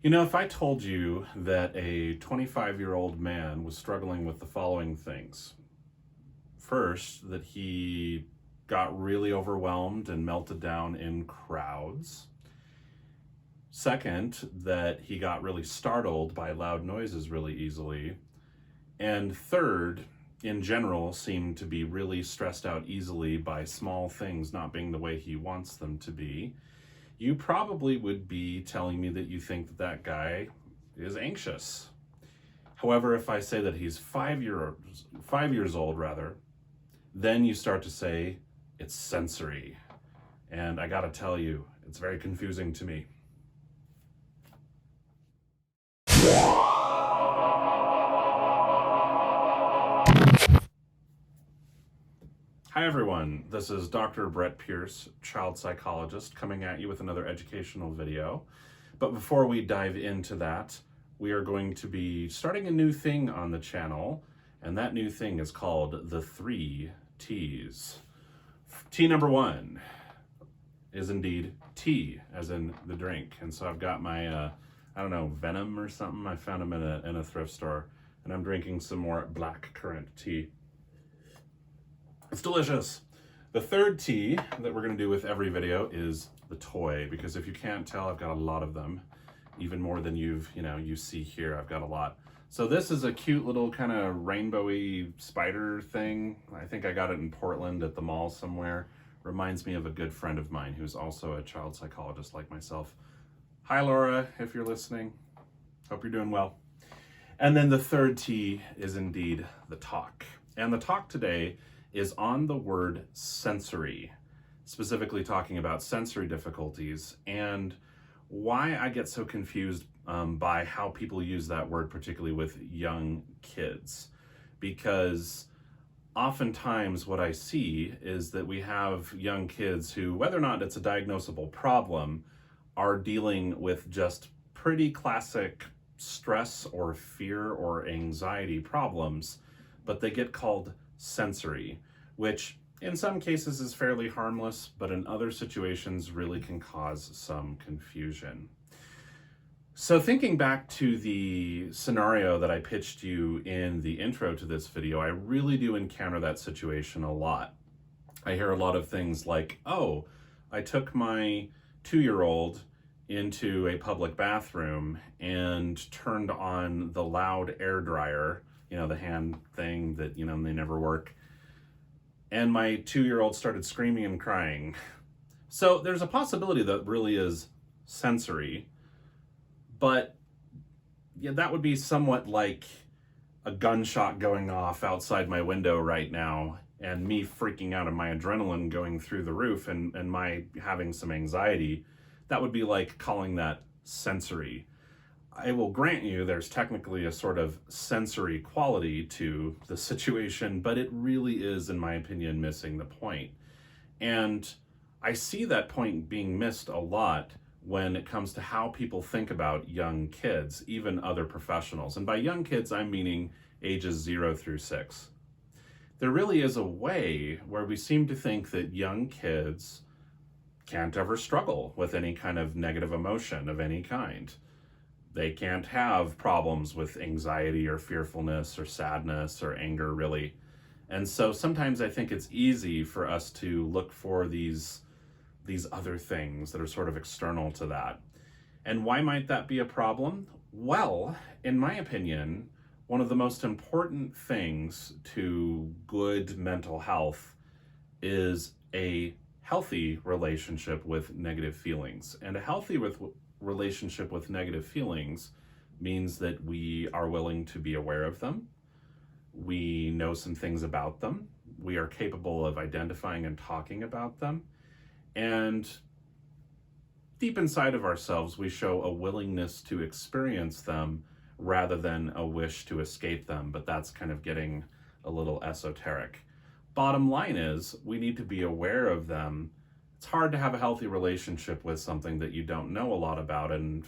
You know, if I told you that a 25-year-old man was struggling with the following things. First, that he got really overwhelmed and melted down in crowds. Second, that he got really startled by loud noises really easily. And third, in general, seemed to be really stressed out easily by small things not being the way he wants them to be. You probably would be telling me that you think that that guy is anxious. However, if I say that he's 5 years old rather, then you start to say it's sensory. And I gotta tell you, it's very confusing to me. Hi everyone, this is Dr. Brett Pierce, child psychologist, coming at you with another educational video. But before we dive into that, we are going to be starting a new thing on the channel, and that new thing is called the 3 T's. T number 1 is indeed tea, as in the drink. And so I've got my, Venom or something. I found them in a thrift store, and I'm drinking some more black currant tea. It's delicious. The third T that we're gonna do with every video is the toy, because if you can't tell, I've got a lot of them, even more than you see here. I've got a lot. So this is a cute little kind of rainbowy spider thing. I think I got it in Portland at the mall somewhere. Reminds me of a good friend of mine who's also a child psychologist like myself. Hi Laura, if you're listening. Hope you're doing well. And then the third T is indeed the talk. And the talk today is on the word sensory, specifically talking about sensory difficulties and why I get so confused by how people use that word, particularly with young kids. Because oftentimes what I see is that we have young kids who, whether or not it's a diagnosable problem, are dealing with just pretty classic stress or fear or anxiety problems, but they get called sensory, which in some cases is fairly harmless, but in other situations really can cause some confusion. So thinking back to the scenario that I pitched you in the intro to this video, I really do encounter that situation a lot. I hear a lot of things like, oh, I took my 2-year-old into a public bathroom and turned on the loud air dryer, the hand thing that, they never work. And my 2-year-old started screaming and crying. So there's a possibility that really is sensory, but yeah, that would be somewhat like a gunshot going off outside my window right now and me freaking out and my adrenaline going through the roof and my having some anxiety. That would be like calling that sensory. I will grant you there's technically a sort of sensory quality to the situation, but it really is, in my opinion, missing the point. And I see that point being missed a lot when it comes to how people think about young kids, even other professionals. And by young kids, I'm meaning ages 0 through 6. There really is a way where we seem to think that young kids can't ever struggle with any kind of negative emotion of any kind. They can't have problems with anxiety or fearfulness or sadness or anger, really. And so sometimes I think it's easy for us to look for these other things that are sort of external to that. And why might that be a problem? Well, in my opinion, one of the most important things to good mental health is a healthy relationship with negative feelings. And a healthy relationship with negative feelings means that we are willing to be aware of them. We know some things about them. We are capable of identifying and talking about them. And deep inside of ourselves, we show a willingness to experience them rather than a wish to escape them. But that's kind of getting a little esoteric. Bottom line is, we need to be aware of them. It's hard to have a healthy relationship with something that you don't know a lot about and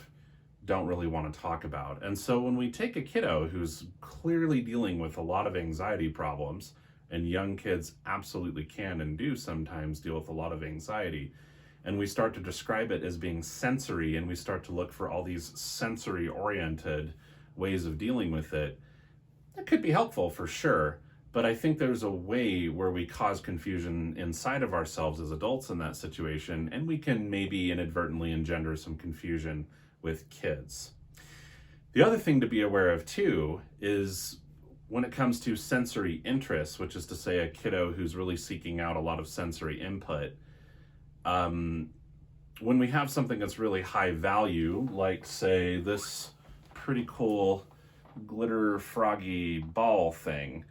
don't really want to talk about. And so when we take a kiddo who's clearly dealing with a lot of anxiety problems, and young kids absolutely can and do sometimes deal with a lot of anxiety, and we start to describe it as being sensory, and we start to look for all these sensory-oriented ways of dealing with it, that could be helpful for sure. But I think there's a way where we cause confusion inside of ourselves as adults in that situation, and we can maybe inadvertently engender some confusion with kids. The other thing to be aware of too is when it comes to sensory interests, which is to say a kiddo who's really seeking out a lot of sensory input, when we have something that's really high value, like say this pretty cool glitter froggy ball thing,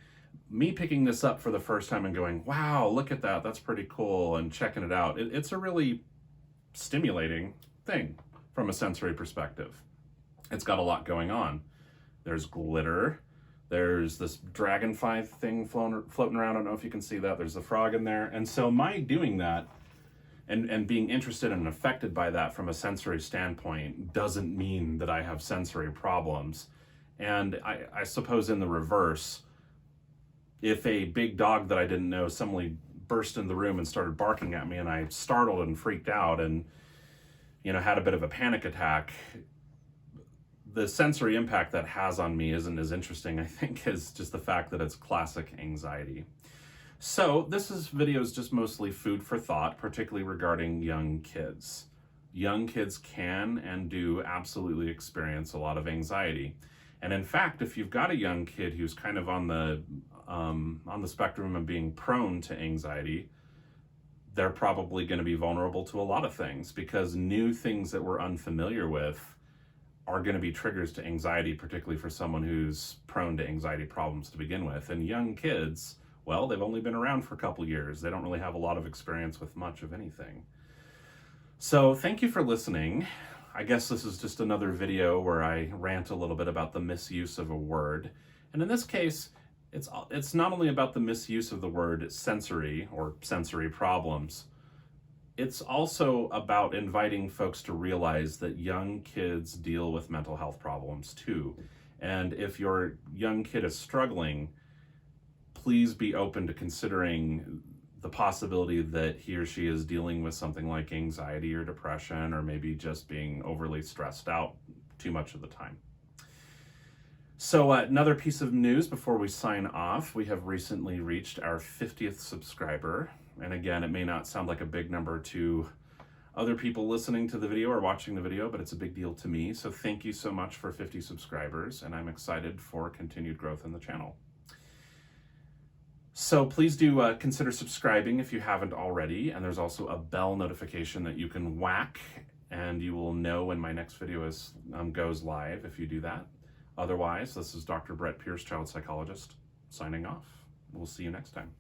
me picking this up for the first time and going, wow, look at that, that's pretty cool, and checking it out, it's a really stimulating thing from a sensory perspective. It's got a lot going on. There's glitter, there's this dragonfly thing floating around, I don't know if you can see that, there's a frog in there, and so my doing that and being interested and affected by that from a sensory standpoint doesn't mean that I have sensory problems. And I suppose in the reverse, if a big dog that I didn't know suddenly burst in the room and started barking at me and I startled and freaked out and, you know, had a bit of a panic attack, the sensory impact that has on me isn't as interesting, I think, as just the fact that it's classic anxiety. So this video is just mostly food for thought, particularly regarding young kids. Young kids can and do absolutely experience a lot of anxiety. And in fact, if you've got a young kid who's kind of on the spectrum of being prone to anxiety, they're probably going to be vulnerable to a lot of things, because new things that we're unfamiliar with are going to be triggers to anxiety, particularly for someone who's prone to anxiety problems to begin with. And young kids, well, they've only been around for a couple years. They don't really have a lot of experience with much of anything. So thank you for listening. I guess this is just another video where I rant a little bit about the misuse of a word. And in this case, it's not only about the misuse of the word sensory or sensory problems. It's also about inviting folks to realize that young kids deal with mental health problems too. And if your young kid is struggling, please be open to considering the possibility that he or she is dealing with something like anxiety or depression, or maybe just being overly stressed out too much of the time. So another piece of news before we sign off, we have recently reached our 50th subscriber. And again, it may not sound like a big number to other people listening to the video or watching the video, but it's a big deal to me. So thank you so much for 50 subscribers, and I'm excited for continued growth in the channel. So please do consider subscribing if you haven't already, and there's also a bell notification that you can whack, and you will know when my next video goes live if you do that. Otherwise, this is Dr. Brett Pierce, child psychologist, signing off. We'll see you next time.